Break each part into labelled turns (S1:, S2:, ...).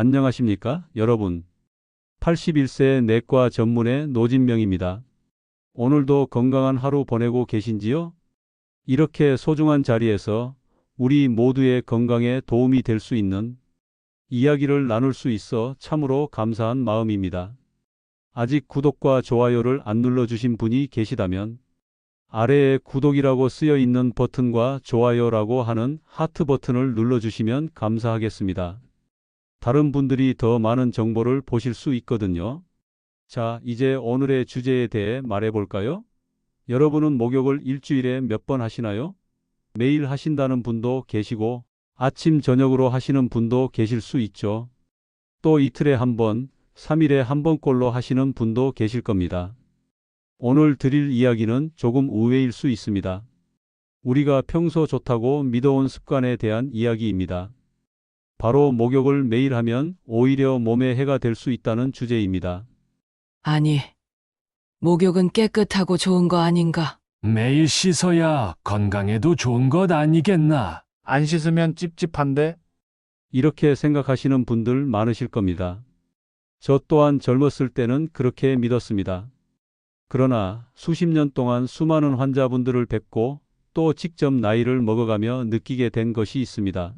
S1: 안녕하십니까, 여러분. 81세 내과 전문의 노진명입니다. 오늘도 건강한 하루 보내고 계신지요? 이렇게 소중한 자리에서 우리 모두의 건강에 도움이 될 수 있는 이야기를 나눌 수 있어 참으로 감사한 마음입니다. 아직 구독과 좋아요를 안 눌러주신 분이 계시다면 아래에 구독이라고 쓰여 있는 버튼과 좋아요라고 하는 하트 버튼을 눌러주시면 감사하겠습니다. 다른 분들이 더 많은 정보를 보실 수 있거든요. 자, 이제 오늘의 주제에 대해 말해볼까요? 여러분은 목욕을 일주일에 몇 번 하시나요? 매일 하신다는 분도 계시고 아침 저녁으로 하시는 분도 계실 수 있죠. 또 이틀에 한 번, 3일에 한 번꼴로 하시는 분도 계실 겁니다. 오늘 드릴 이야기는 조금 의외일 수 있습니다. 우리가 평소 좋다고 믿어온 습관에 대한 이야기입니다. 바로 목욕을 매일 하면 오히려 몸에 해가 될 수 있다는 주제입니다.
S2: 아니, 목욕은 깨끗하고 좋은 거 아닌가?
S3: 매일 씻어야 건강에도 좋은 것 아니겠나?
S4: 안 씻으면 찝찝한데?
S1: 이렇게 생각하시는 분들 많으실 겁니다. 저 또한 젊었을 때는 그렇게 믿었습니다. 그러나 수십 년 동안 수많은 환자분들을 뵙고 또 직접 나이를 먹어가며 느끼게 된 것이 있습니다.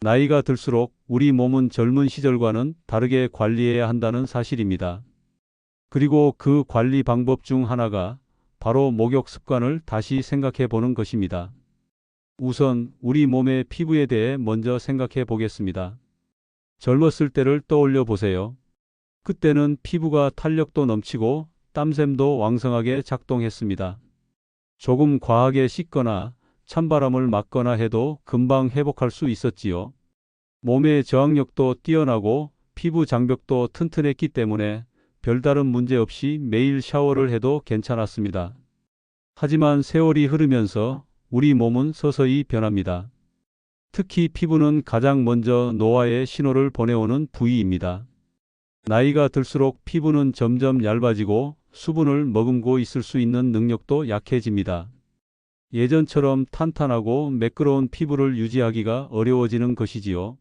S1: 나이가 들수록 우리 몸은 젊은 시절과는 다르게 관리해야 한다는 사실입니다. 그리고 그 관리 방법 중 하나가 바로 목욕 습관을 다시 생각해 보는 것입니다. 우선 우리 몸의 피부에 대해 먼저 생각해 보겠습니다. 젊었을 때를 떠올려 보세요. 그때는 피부가 탄력도 넘치고 땀샘도 왕성하게 작동했습니다. 조금 과하게 씻거나 찬바람을 맞거나 해도 금방 회복할 수 있었지요. 몸의 저항력도 뛰어나고 피부 장벽도 튼튼했기 때문에 별다른 문제 없이 매일 샤워를 해도 괜찮았습니다. 하지만 세월이 흐르면서 우리 몸은 서서히 변합니다. 특히 피부는 가장 먼저 노화의 신호를 보내오는 부위입니다. 나이가 들수록 피부는 점점 얇아지고 수분을 머금고 있을 수 있는 능력도 약해집니다. 예전처럼 탄탄하고 매끄러운 피부를 유지하기가 어려워지는 것이지요.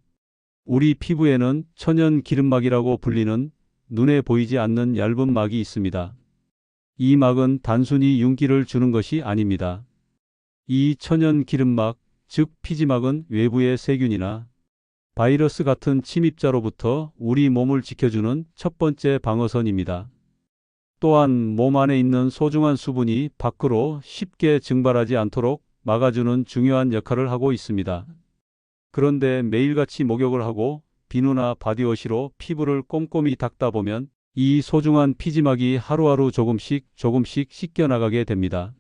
S1: 우리 피부에는 천연 기름막이라고 불리는 눈에 보이지 않는 얇은 막이 있습니다. 이 막은 단순히 윤기를 주는 것이 아닙니다. 이 천연 기름막, 즉 피지막은 외부의 세균이나 바이러스 같은 침입자로부터 우리 몸을 지켜주는 첫 번째 방어선입니다. 또한 몸 안에 있는 소중한 수분이 밖으로 쉽게 증발하지 않도록 막아주는 중요한 역할을 하고 있습니다. 그런데 매일같이 목욕을 하고 비누나 바디워시로 피부를 꼼꼼히 닦다 보면 이 소중한 피지막이 하루하루 조금씩 씻겨나가게 됩니다.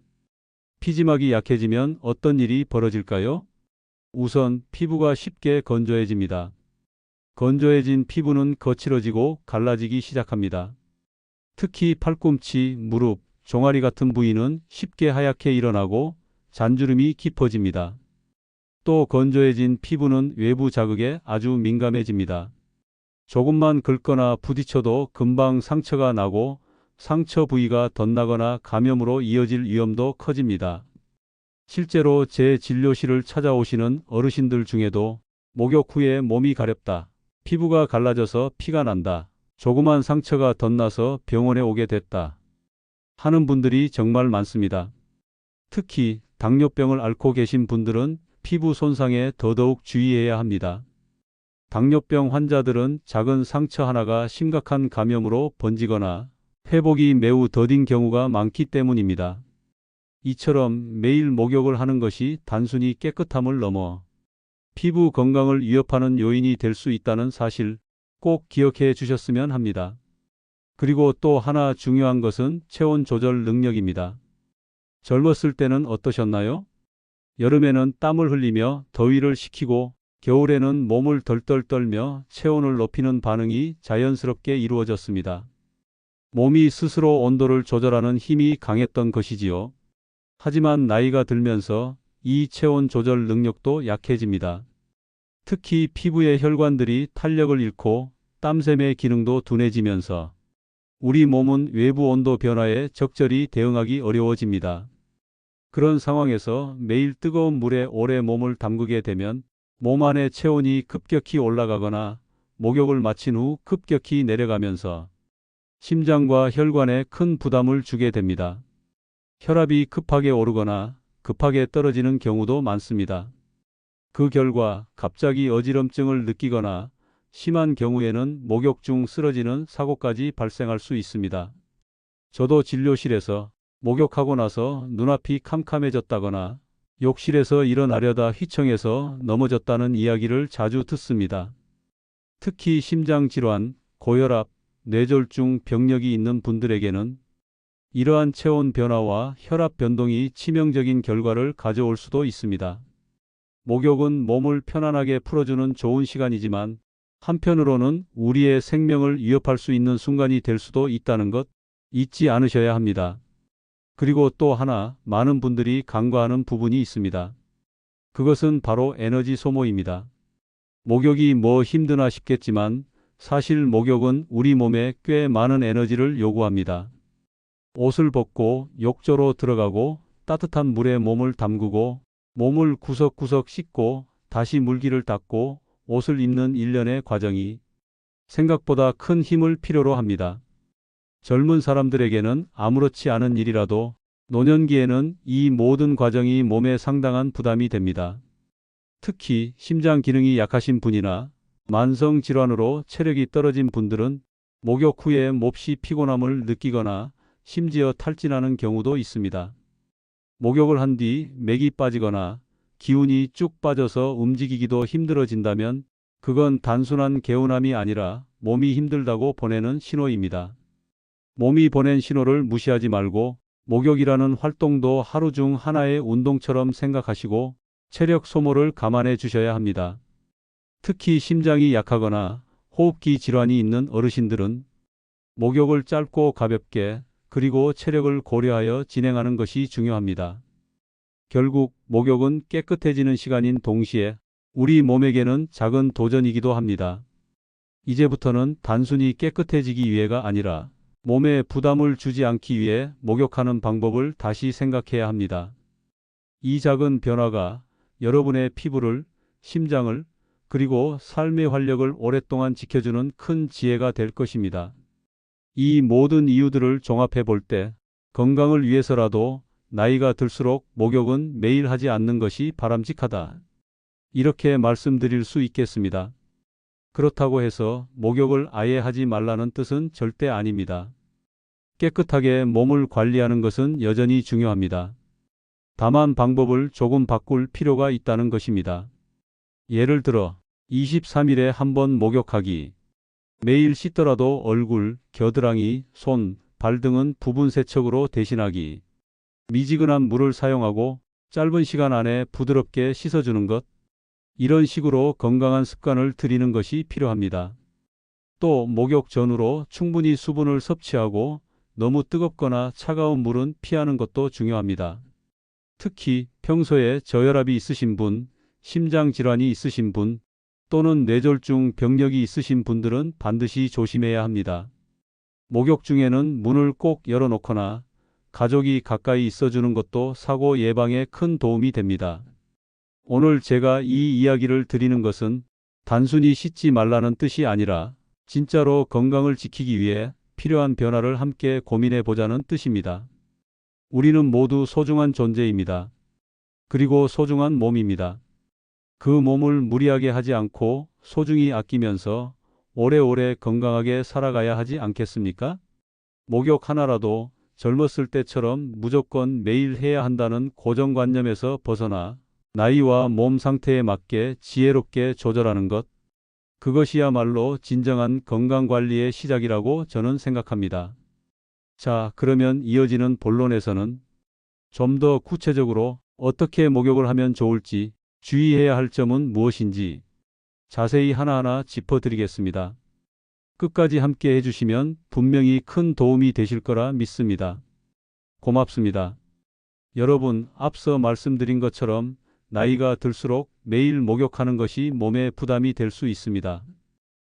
S1: 피지막이 약해지면 어떤 일이 벌어질까요? 우선 피부가 쉽게 건조해집니다. 건조해진 피부는 거칠어지고 갈라지기 시작합니다. 특히 팔꿈치, 무릎, 종아리 같은 부위는 쉽게 하얗게 일어나고 잔주름이 깊어집니다. 또 건조해진 피부는 외부 자극에 아주 민감해집니다. 조금만 긁거나 부딪혀도 금방 상처가 나고 상처 부위가 덧나거나 감염으로 이어질 위험도 커집니다. 실제로 제 진료실을 찾아오시는 어르신들 중에도 목욕 후에 몸이 가렵다, 피부가 갈라져서 피가 난다, 조그만 상처가 덧나서 병원에 오게 됐다 하는 분들이 정말 많습니다. 특히 당뇨병을 앓고 계신 분들은 피부 손상에 더더욱 주의해야 합니다. 당뇨병 환자들은 작은 상처 하나가 심각한 감염으로 번지거나 회복이 매우 더딘 경우가 많기 때문입니다. 이처럼 매일 목욕을 하는 것이 단순히 깨끗함을 넘어 피부 건강을 위협하는 요인이 될 수 있다는 사실 꼭 기억해 주셨으면 합니다. 그리고 또 하나 중요한 것은 체온 조절 능력입니다. 젊었을 때는 어떠셨나요? 여름에는 땀을 흘리며 더위를 식히고 겨울에는 몸을 덜덜 떨며 체온을 높이는 반응이 자연스럽게 이루어졌습니다. 몸이 스스로 온도를 조절하는 힘이 강했던 것이지요. 하지만 나이가 들면서 이 체온 조절 능력도 약해집니다. 특히 피부의 혈관들이 탄력을 잃고 땀샘의 기능도 둔해지면서 우리 몸은 외부 온도 변화에 적절히 대응하기 어려워집니다. 그런 상황에서 매일 뜨거운 물에 오래 몸을 담그게 되면 몸 안의 체온이 급격히 올라가거나 목욕을 마친 후 급격히 내려가면서 심장과 혈관에 큰 부담을 주게 됩니다. 혈압이 급하게 오르거나 급하게 떨어지는 경우도 많습니다. 그 결과 갑자기 어지럼증을 느끼거나 심한 경우에는 목욕 중 쓰러지는 사고까지 발생할 수 있습니다. 저도 진료실에서 목욕하고 나서 눈앞이 캄캄해졌다거나 욕실에서 일어나려다 휘청해서 넘어졌다는 이야기를 자주 듣습니다. 특히 심장질환, 고혈압, 뇌졸중 병력이 있는 분들에게는 이러한 체온 변화와 혈압 변동이 치명적인 결과를 가져올 수도 있습니다. 목욕은 몸을 편안하게 풀어주는 좋은 시간이지만 한편으로는 우리의 생명을 위협할 수 있는 순간이 될 수도 있다는 것 잊지 않으셔야 합니다. 그리고 또 하나 많은 분들이 간과하는 부분이 있습니다. 그것은 바로 에너지 소모입니다. 목욕이 뭐 힘드나 싶겠지만 사실 목욕은 우리 몸에 꽤 많은 에너지를 요구합니다. 옷을 벗고 욕조로 들어가고 따뜻한 물에 몸을 담그고 몸을 구석구석 씻고 다시 물기를 닦고 옷을 입는 일련의 과정이 생각보다 큰 힘을 필요로 합니다. 젊은 사람들에게는 아무렇지 않은 일이라도 노년기에는 이 모든 과정이 몸에 상당한 부담이 됩니다. 특히 심장 기능이 약하신 분이나 만성 질환으로 체력이 떨어진 분들은 목욕 후에 몹시 피곤함을 느끼거나 심지어 탈진하는 경우도 있습니다. 목욕을 한 뒤 맥이 빠지거나 기운이 쭉 빠져서 움직이기도 힘들어진다면 그건 단순한 개운함이 아니라 몸이 힘들다고 보내는 신호입니다. 몸이 보낸 신호를 무시하지 말고 목욕이라는 활동도 하루 중 하나의 운동처럼 생각하시고 체력 소모를 감안해 주셔야 합니다. 특히 심장이 약하거나 호흡기 질환이 있는 어르신들은 목욕을 짧고 가볍게 그리고 체력을 고려하여 진행하는 것이 중요합니다. 결국 목욕은 깨끗해지는 시간인 동시에 우리 몸에게는 작은 도전이기도 합니다. 이제부터는 단순히 깨끗해지기 위해가 아니라 몸에 부담을 주지 않기 위해 목욕하는 방법을 다시 생각해야 합니다. 이 작은 변화가 여러분의 피부를, 심장을, 그리고 삶의 활력을 오랫동안 지켜주는 큰 지혜가 될 것입니다. 이 모든 이유들을 종합해 볼 때 건강을 위해서라도 나이가 들수록 목욕은 매일 하지 않는 것이 바람직하다. 이렇게 말씀드릴 수 있겠습니다. 그렇다고 해서 목욕을 아예 하지 말라는 뜻은 절대 아닙니다. 깨끗하게 몸을 관리하는 것은 여전히 중요합니다. 다만 방법을 조금 바꿀 필요가 있다는 것입니다. 예를 들어 23일에 한 번 목욕하기. 매일 씻더라도 얼굴, 겨드랑이, 손, 발 등은 부분 세척으로 대신하기. 미지근한 물을 사용하고 짧은 시간 안에 부드럽게 씻어주는 것. 이런 식으로 건강한 습관을 들이는 것이 필요합니다. 또 목욕 전후로 충분히 수분을 섭취하고 너무 뜨겁거나 차가운 물은 피하는 것도 중요합니다. 특히 평소에 저혈압이 있으신 분, 심장 질환이 있으신 분, 또는 뇌졸중 병력이 있으신 분들은 반드시 조심해야 합니다. 목욕 중에는 문을 꼭 열어놓거나 가족이 가까이 있어주는 것도 사고 예방에 큰 도움이 됩니다. 오늘 제가 이 이야기를 드리는 것은 단순히 씻지 말라는 뜻이 아니라 진짜로 건강을 지키기 위해 필요한 변화를 함께 고민해 보자는 뜻입니다. 우리는 모두 소중한 존재입니다. 그리고 소중한 몸입니다. 그 몸을 무리하게 하지 않고 소중히 아끼면서 오래오래 건강하게 살아가야 하지 않겠습니까? 목욕 하나라도 젊었을 때처럼 무조건 매일 해야 한다는 고정관념에서 벗어나 나이와 몸 상태에 맞게 지혜롭게 조절하는 것, 그것이야말로 진정한 건강관리의 시작이라고 저는 생각합니다. 자, 그러면 이어지는 본론에서는 좀 더 구체적으로 어떻게 목욕을 하면 좋을지, 주의해야 할 점은 무엇인지 자세히 하나하나 짚어드리겠습니다. 끝까지 함께 해주시면 분명히 큰 도움이 되실 거라 믿습니다. 고맙습니다. 여러분, 앞서 말씀드린 것처럼 나이가 들수록 매일 목욕하는 것이 몸에 부담이 될 수 있습니다.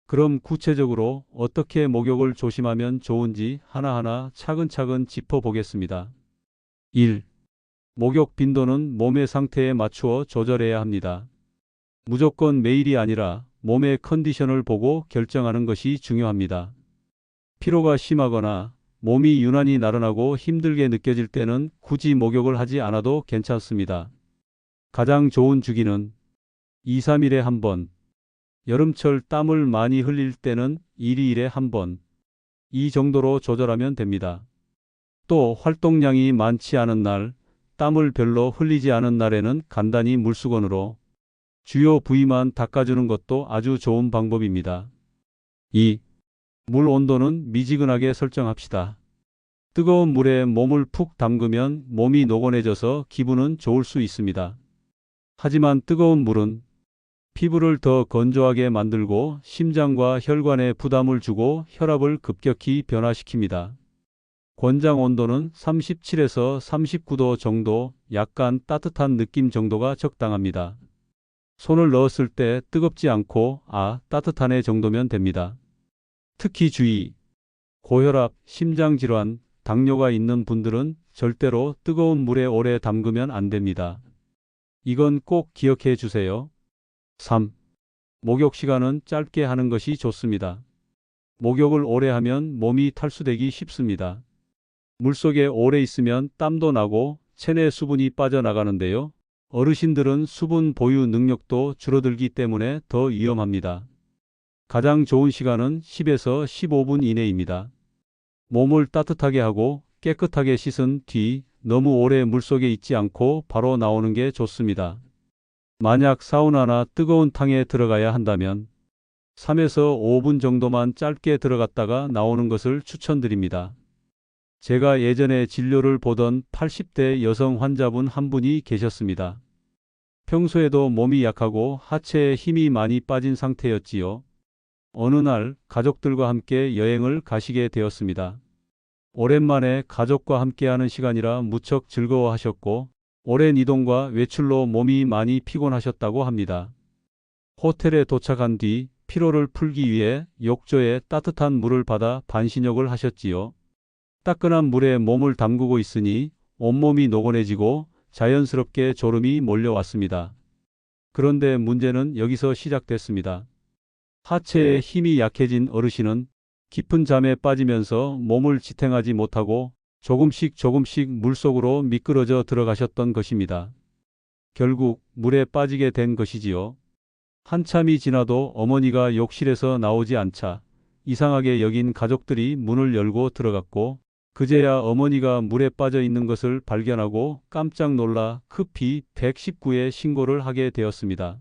S1: 그럼 구체적으로 어떻게 목욕을 조심하면 좋은지 하나하나 차근차근 짚어보겠습니다. 1. 목욕 빈도는 몸의 상태에 맞추어 조절해야 합니다. 무조건 매일이 아니라 몸의 컨디션을 보고 결정하는 것이 중요합니다. 피로가 심하거나 몸이 유난히 나른하고 힘들게 느껴질 때는 굳이 목욕을 하지 않아도 괜찮습니다. 가장 좋은 주기는 2, 3일에 한 번, 여름철 땀을 많이 흘릴 때는 1, 2일에 한 번, 이 정도로 조절하면 됩니다. 또 활동량이 많지 않은 날, 땀을 별로 흘리지 않은 날에는 간단히 물수건으로 주요 부위만 닦아주는 것도 아주 좋은 방법입니다. 2. 물 온도는 미지근하게 설정합시다. 뜨거운 물에 몸을 푹 담그면 몸이 노곤해져서 기분은 좋을 수 있습니다. 하지만 뜨거운 물은 피부를 더 건조하게 만들고 심장과 혈관에 부담을 주고 혈압을 급격히 변화시킵니다. 권장 온도는 37에서 39도 정도, 약간 따뜻한 느낌 정도가 적당합니다. 손을 넣었을 때 뜨겁지 않고 따뜻하네 정도면 됩니다. 특히 주의! 고혈압, 심장질환, 당뇨가 있는 분들은 절대로 뜨거운 물에 오래 담그면 안 됩니다. 이건 꼭 기억해 주세요. 3. 목욕 시간은 짧게 하는 것이 좋습니다. 목욕을 오래 하면 몸이 탈수되기 쉽습니다. 물속에 오래 있으면 땀도 나고 체내 수분이 빠져나가는데요. 어르신들은 수분 보유 능력도 줄어들기 때문에 더 위험합니다. 가장 좋은 시간은 10에서 15분 이내입니다. 몸을 따뜻하게 하고 깨끗하게 씻은 뒤 너무 오래 물속에 있지 않고 바로 나오는 게 좋습니다. 만약 사우나나 뜨거운 탕에 들어가야 한다면 3에서 5분 정도만 짧게 들어갔다가 나오는 것을 추천드립니다. 제가 예전에 진료를 보던 80대 여성 환자분 한 분이 계셨습니다. 평소에도 몸이 약하고 하체에 힘이 많이 빠진 상태였지요. 어느 날 가족들과 함께 여행을 가시게 되었습니다. 오랜만에 가족과 함께하는 시간이라 무척 즐거워하셨고 오랜 이동과 외출로 몸이 많이 피곤하셨다고 합니다. 호텔에 도착한 뒤 피로를 풀기 위해 욕조에 따뜻한 물을 받아 반신욕을 하셨지요. 따끈한 물에 몸을 담그고 있으니 온몸이 노곤해지고 자연스럽게 졸음이 몰려왔습니다. 그런데 문제는 여기서 시작됐습니다. 하체에 힘이 약해진 어르신은 깊은 잠에 빠지면서 몸을 지탱하지 못하고 조금씩 물속으로 미끄러져 들어가셨던 것입니다. 결국 물에 빠지게 된 것이지요. 한참이 지나도 어머니가 욕실에서 나오지 않자 이상하게 여긴 가족들이 문을 열고 들어갔고 그제야 어머니가 물에 빠져 있는 것을 발견하고 깜짝 놀라 급히 119에 신고를 하게 되었습니다.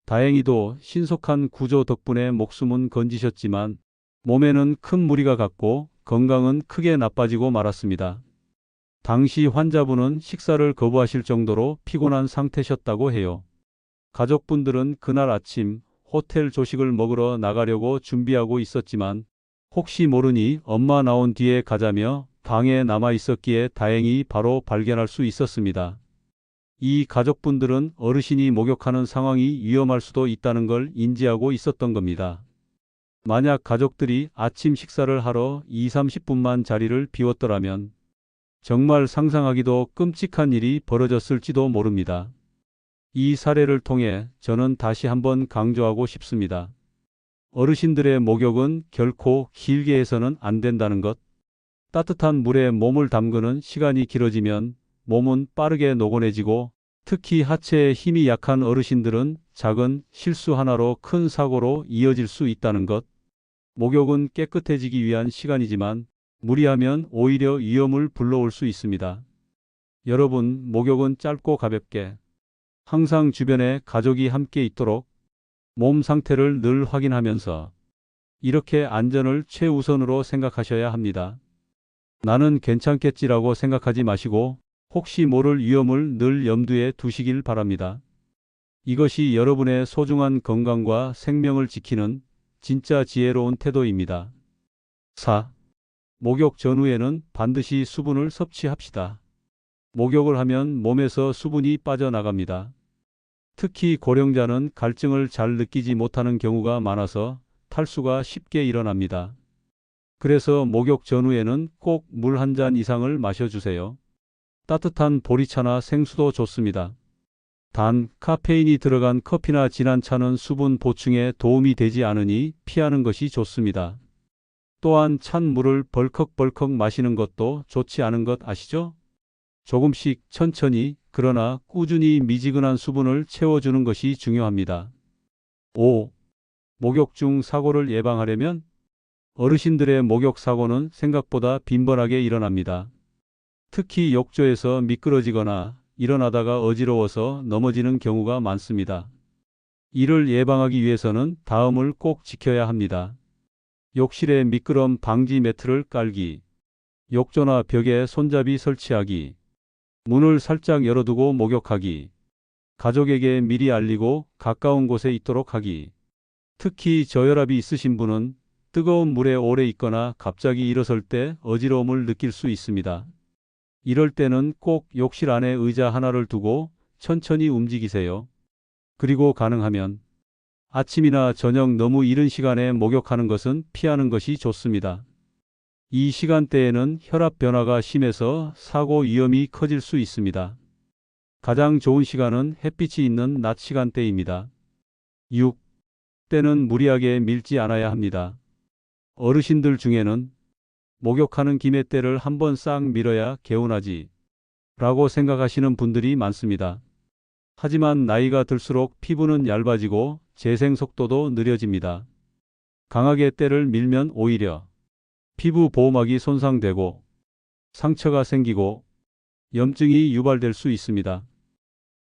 S1: 다행히도 신속한 구조 덕분에 목숨은 건지셨지만 몸에는 큰 무리가 갔고 건강은 크게 나빠지고 말았습니다. 당시 환자분은 식사를 거부하실 정도로 피곤한 상태셨다고 해요. 가족분들은 그날 아침 호텔 조식을 먹으러 나가려고 준비하고 있었지만 혹시 모르니 엄마 나온 뒤에 가자며 방에 남아 있었기에 다행히 바로 발견할 수 있었습니다. 이 가족분들은 어르신이 목욕하는 상황이 위험할 수도 있다는 걸 인지하고 있었던 겁니다. 만약 가족들이 아침 식사를 하러 2, 30분만 자리를 비웠더라면 정말 상상하기도 끔찍한 일이 벌어졌을지도 모릅니다. 이 사례를 통해 저는 다시 한번 강조하고 싶습니다. 어르신들의 목욕은 결코 길게 해서는 안 된다는 것. 따뜻한 물에 몸을 담그는 시간이 길어지면 몸은 빠르게 노곤해지고 특히 하체에 힘이 약한 어르신들은 작은 실수 하나로 큰 사고로 이어질 수 있다는 것. 목욕은 깨끗해지기 위한 시간이지만 무리하면 오히려 위험을 불러올 수 있습니다. 여러분, 목욕은 짧고 가볍게 항상 주변에 가족이 함께 있도록 몸 상태를 늘 확인하면서 이렇게 안전을 최우선으로 생각하셔야 합니다. 나는 괜찮겠지라고 생각하지 마시고 혹시 모를 위험을 늘 염두에 두시길 바랍니다. 이것이 여러분의 소중한 건강과 생명을 지키는 진짜 지혜로운 태도입니다. 4. 목욕 전후에는 반드시 수분을 섭취합시다. 목욕을 하면 몸에서 수분이 빠져나갑니다. 특히 고령자는 갈증을 잘 느끼지 못하는 경우가 많아서 탈수가 쉽게 일어납니다. 그래서 목욕 전후에는 꼭 물 한 잔 이상을 마셔주세요. 따뜻한 보리차나 생수도 좋습니다. 단, 카페인이 들어간 커피나 진한 차는 수분 보충에 도움이 되지 않으니 피하는 것이 좋습니다. 또한 찬 물을 벌컥벌컥 마시는 것도 좋지 않은 것 아시죠? 조금씩 천천히 그러나 꾸준히 미지근한 수분을 채워주는 것이 중요합니다. 5. 목욕 중 사고를 예방하려면 어르신들의 목욕 사고는 생각보다 빈번하게 일어납니다. 특히 욕조에서 미끄러지거나 일어나다가 어지러워서 넘어지는 경우가 많습니다. 이를 예방하기 위해서는 다음을 꼭 지켜야 합니다. 욕실에 미끄럼 방지 매트를 깔기, 욕조나 벽에 손잡이 설치하기, 문을 살짝 열어두고 목욕하기, 가족에게 미리 알리고 가까운 곳에 있도록 하기. 특히 저혈압이 있으신 분은 뜨거운 물에 오래 있거나 갑자기 일어설 때 어지러움을 느낄 수 있습니다. 이럴 때는 꼭 욕실 안에 의자 하나를 두고 천천히 움직이세요. 그리고 가능하면 아침이나 저녁 너무 이른 시간에 목욕하는 것은 피하는 것이 좋습니다. 이 시간대에는 혈압 변화가 심해서 사고 위험이 커질 수 있습니다. 가장 좋은 시간은 햇빛이 있는 낮 시간대입니다. 6. 때는 무리하게 밀지 않아야 합니다. 어르신들 중에는 목욕하는 김에 때를 한번 싹 밀어야 개운하지 라고 생각하시는 분들이 많습니다. 하지만 나이가 들수록 피부는 얇아지고 재생 속도도 느려집니다. 강하게 때를 밀면 오히려 피부 보호막이 손상되고 상처가 생기고 염증이 유발될 수 있습니다.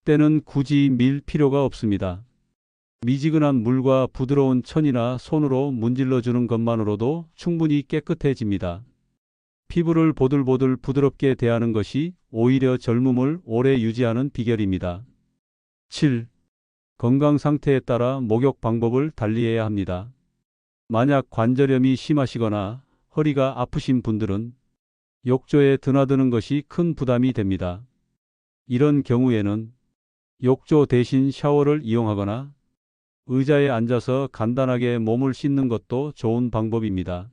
S1: 때는 굳이 밀 필요가 없습니다. 미지근한 물과 부드러운 천이나 손으로 문질러 주는 것만으로도 충분히 깨끗해집니다. 피부를 보들보들 부드럽게 대하는 것이 오히려 젊음을 오래 유지하는 비결입니다. 7. 건강 상태에 따라 목욕 방법을 달리해야 합니다. 만약 관절염이 심하시거나 허리가 아프신 분들은 욕조에 드나드는 것이 큰 부담이 됩니다. 이런 경우에는 욕조 대신 샤워를 이용하거나 의자에 앉아서 간단하게 몸을 씻는 것도 좋은 방법입니다.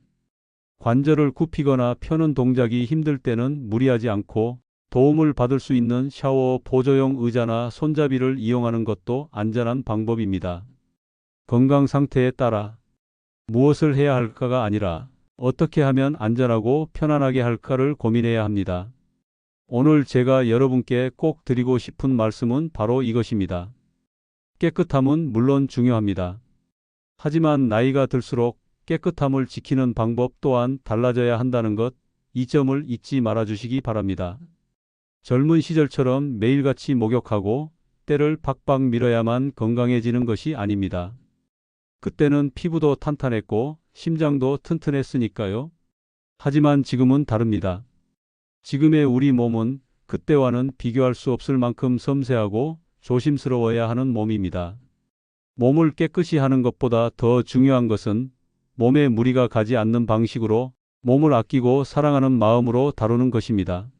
S1: 관절을 굽히거나 펴는 동작이 힘들 때는 무리하지 않고 도움을 받을 수 있는 샤워 보조용 의자나 손잡이를 이용하는 것도 안전한 방법입니다. 건강 상태에 따라 무엇을 해야 할까가 아니라 어떻게 하면 안전하고 편안하게 할까를 고민해야 합니다. 오늘 제가 여러분께 꼭 드리고 싶은 말씀은 바로 이것입니다. 깨끗함은 물론 중요합니다. 하지만 나이가 들수록 깨끗함을 지키는 방법 또한 달라져야 한다는 것, 이 점을 잊지 말아 주시기 바랍니다. 젊은 시절처럼 매일같이 목욕하고 때를 팍팍 밀어야만 건강해지는 것이 아닙니다. 그때는 피부도 탄탄했고 심장도 튼튼했으니까요. 하지만 지금은 다릅니다. 지금의 우리 몸은 그때와는 비교할 수 없을 만큼 섬세하고 조심스러워야 하는 몸입니다. 몸을 깨끗이 하는 것보다 더 중요한 것은 몸에 무리가 가지 않는 방식으로 몸을 아끼고 사랑하는 마음으로 다루는 것입니다.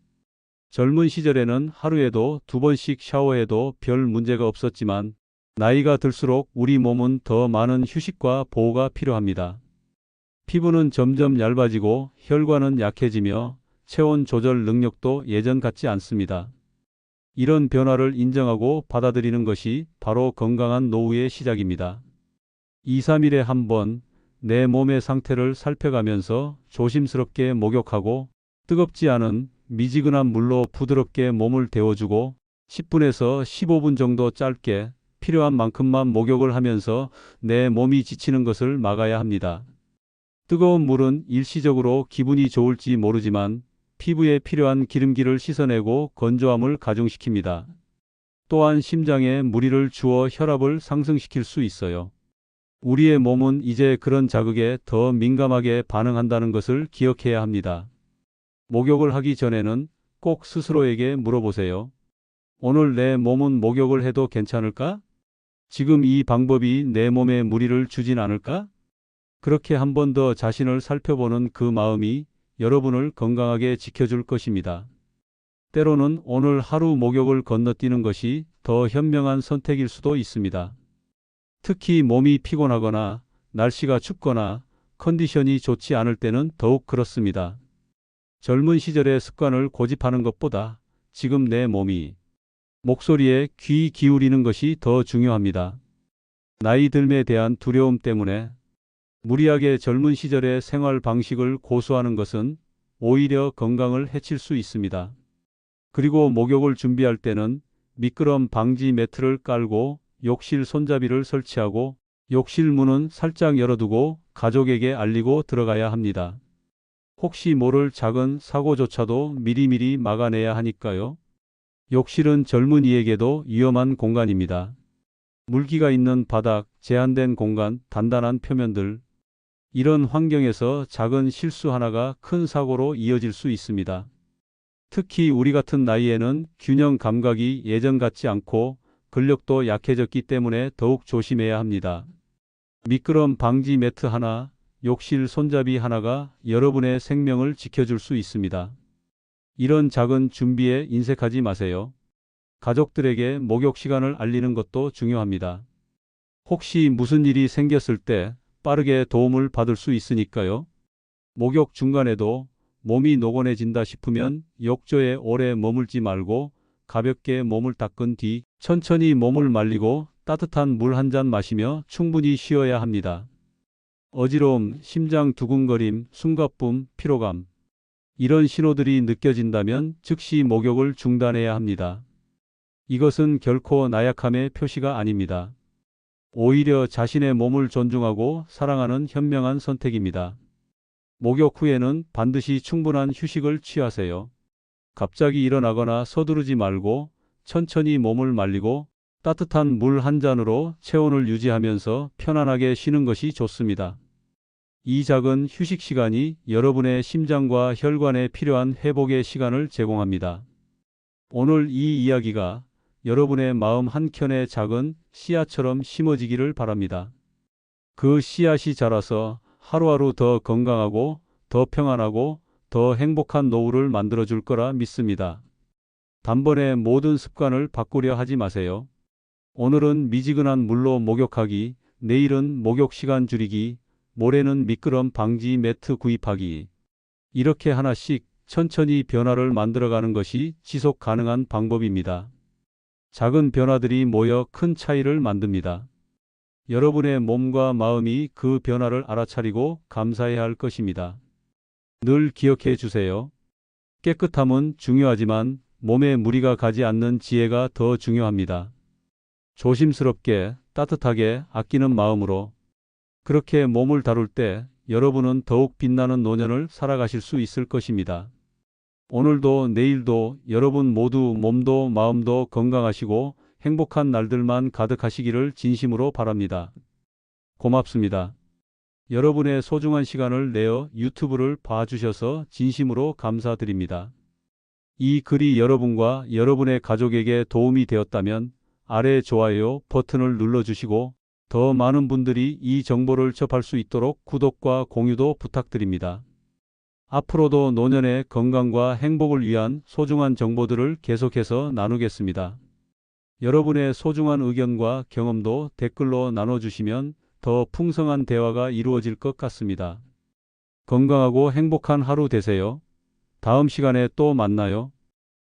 S1: 젊은 시절에는 하루에도 2번씩 샤워해도 별 문제가 없었지만 나이가 들수록 우리 몸은 더 많은 휴식과 보호가 필요합니다. 피부는 점점 얇아지고 혈관은 약해지며 체온 조절 능력도 예전 같지 않습니다. 이런 변화를 인정하고 받아들이는 것이 바로 건강한 노후의 시작입니다. 2, 3일에 한 번 내 몸의 상태를 살펴가면서 조심스럽게 목욕하고 뜨겁지 않은 미지근한 물로 부드럽게 몸을 데워주고 10분에서 15분 정도 짧게 필요한 만큼만 목욕을 하면서 내 몸이 지치는 것을 막아야 합니다. 뜨거운 물은 일시적으로 기분이 좋을지 모르지만 피부에 필요한 기름기를 씻어내고 건조함을 가중시킵니다. 또한 심장에 무리를 주어 혈압을 상승시킬 수 있어요. 우리의 몸은 이제 그런 자극에 더 민감하게 반응한다는 것을 기억해야 합니다. 목욕을 하기 전에는 꼭 스스로에게 물어보세요. 오늘 내 몸은 목욕을 해도 괜찮을까? 지금 이 방법이 내 몸에 무리를 주진 않을까? 그렇게 한 번 더 자신을 살펴보는 그 마음이 여러분을 건강하게 지켜줄 것입니다. 때로는 오늘 하루 목욕을 건너뛰는 것이 더 현명한 선택일 수도 있습니다. 특히 몸이 피곤하거나 날씨가 춥거나 컨디션이 좋지 않을 때는 더욱 그렇습니다. 젊은 시절의 습관을 고집하는 것보다 지금 내 몸이 목소리에 귀 기울이는 것이 더 중요합니다. 나이 듦에 대한 두려움 때문에 무리하게 젊은 시절의 생활 방식을 고수하는 것은 오히려 건강을 해칠 수 있습니다. 그리고 목욕을 준비할 때는 미끄럼 방지 매트를 깔고 욕실 손잡이를 설치하고 욕실 문은 살짝 열어두고 가족에게 알리고 들어가야 합니다. 혹시 모를 작은 사고조차도 미리미리 막아내야 하니까요. 욕실은 젊은이에게도 위험한 공간입니다. 물기가 있는 바닥, 제한된 공간, 단단한 표면들. 이런 환경에서 작은 실수 하나가 큰 사고로 이어질 수 있습니다. 특히 우리 같은 나이에는 균형 감각이 예전 같지 않고 근력도 약해졌기 때문에 더욱 조심해야 합니다. 미끄럼 방지 매트 하나, 욕실 손잡이 하나가 여러분의 생명을 지켜줄 수 있습니다. 이런 작은 준비에 인색하지 마세요. 가족들에게 목욕 시간을 알리는 것도 중요합니다. 혹시 무슨 일이 생겼을 때 빠르게 도움을 받을 수 있으니까요. 목욕 중간에도 몸이 노곤해진다 싶으면 욕조에 오래 머물지 말고 가볍게 몸을 닦은 뒤 천천히 몸을 말리고 따뜻한 물 한 잔 마시며 충분히 쉬어야 합니다. 어지러움, 심장 두근거림, 숨가쁨, 피로감. 이런 신호들이 느껴진다면 즉시 목욕을 중단해야 합니다. 이것은 결코 나약함의 표시가 아닙니다. 오히려 자신의 몸을 존중하고 사랑하는 현명한 선택입니다. 목욕 후에는 반드시 충분한 휴식을 취하세요. 갑자기 일어나거나 서두르지 말고 천천히 몸을 말리고 따뜻한 물 한 잔으로 체온을 유지하면서 편안하게 쉬는 것이 좋습니다. 이 작은 휴식 시간이 여러분의 심장과 혈관에 필요한 회복의 시간을 제공합니다. 오늘 이 이야기가 여러분의 마음 한켠에 작은 씨앗처럼 심어지기를 바랍니다. 그 씨앗이 자라서 하루하루 더 건강하고 더 평안하고 더 행복한 노후를 만들어줄 거라 믿습니다. 단번에 모든 습관을 바꾸려 하지 마세요. 오늘은 미지근한 물로 목욕하기, 내일은 목욕 시간 줄이기, 모레는 미끄럼 방지 매트 구입하기. 이렇게 하나씩 천천히 변화를 만들어가는 것이 지속 가능한 방법입니다. 작은 변화들이 모여 큰 차이를 만듭니다. 여러분의 몸과 마음이 그 변화를 알아차리고 감사해야 할 것입니다. 늘 기억해 주세요. 깨끗함은 중요하지만 몸에 무리가 가지 않는 지혜가 더 중요합니다. 조심스럽게, 따뜻하게, 아끼는 마음으로 그렇게 몸을 다룰 때 여러분은 더욱 빛나는 노년을 살아가실 수 있을 것입니다. 오늘도 내일도 여러분 모두 몸도 마음도 건강하시고 행복한 날들만 가득하시기를 진심으로 바랍니다. 고맙습니다. 여러분의 소중한 시간을 내어 유튜브를 봐주셔서 진심으로 감사드립니다. 이 글이 여러분과 여러분의 가족에게 도움이 되었다면 아래 좋아요 버튼을 눌러주시고 더 많은 분들이 이 정보를 접할 수 있도록 구독과 공유도 부탁드립니다. 앞으로도 노년의 건강과 행복을 위한 소중한 정보들을 계속해서 나누겠습니다. 여러분의 소중한 의견과 경험도 댓글로 나눠주시면 더 풍성한 대화가 이루어질 것 같습니다. 건강하고 행복한 하루 되세요. 다음 시간에 또 만나요.